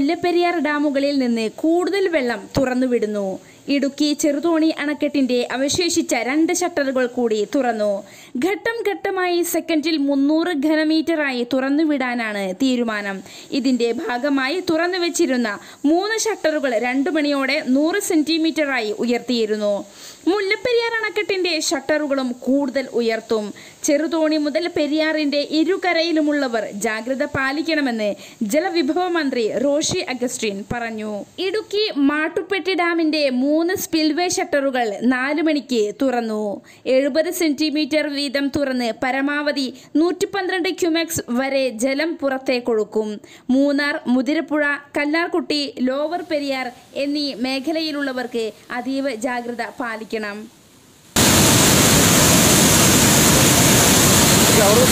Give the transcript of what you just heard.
മുല്ലപ്പെരിയാർ ഡാമുകളിൽ നിന്ന് കൂടുതൽ വെള്ളം തുറന്നുവിടുന്നു. ഇടുക്കി ചെറുതോണി അണക്കെട്ടിന്റെ അവശേഷിച്ച 2 ഷട്ടറുകൾ കൂടി തുറന്നു. ഘട്ടം ഘട്ടമായി സെക്കൻഡിൽ 300 ഘനമീറ്ററായി തുറന്നുവിടാനാണ് തീരുമാനം. ഇതിന്റെ ഭാഗമായി തുറന്നുവച്ചിരുന്ന 3 ഷട്ടറുകൾ 2 മണിയോടെ 100 സെന്റിമീറ്ററായി ഉയർത്തിയിരുന്നു. മുല്ലപ്പെരിയാർ അണക്കെട്ടിന്റെ ഷട്ടറുകളും കൂടുതൽ ഉയർത്തും. ചെറുതോണി മുതൽ പെരിയാറിന്റെ ഇരുകരയിലുമുള്ളവർ ജാഗ്രത പാലിക്കണമെന്ന് ജലവിഭവ മന്ത്രി റോഷി അഗസ്റ്റിൻ പറഞ്ഞു. ഇടുക്കി മാട്ടുപ്പെട്ടി ഡാമിന്റെ 3 സ്പിൽവേ ഷട്ടറുകൾ 4 മണിക്ക് തുറന്നു. 70 സെന്റിമീറ്റർ വീതം തുറന്ന് പരമാവധി 112 ക്യുമെക്സ് വരെ ജലം പുറത്തേക്കൊഴുക്കും. മൂന്നാർ, മുതിരപ്പുഴ, കല്ലാർകുട്ടി, ലോവർ പെരിയാർ എന്നീ മേഖലയിലുള്ളവർക്ക് അതീവ ജാഗ്രത പാലിക്കണം. അവിടെ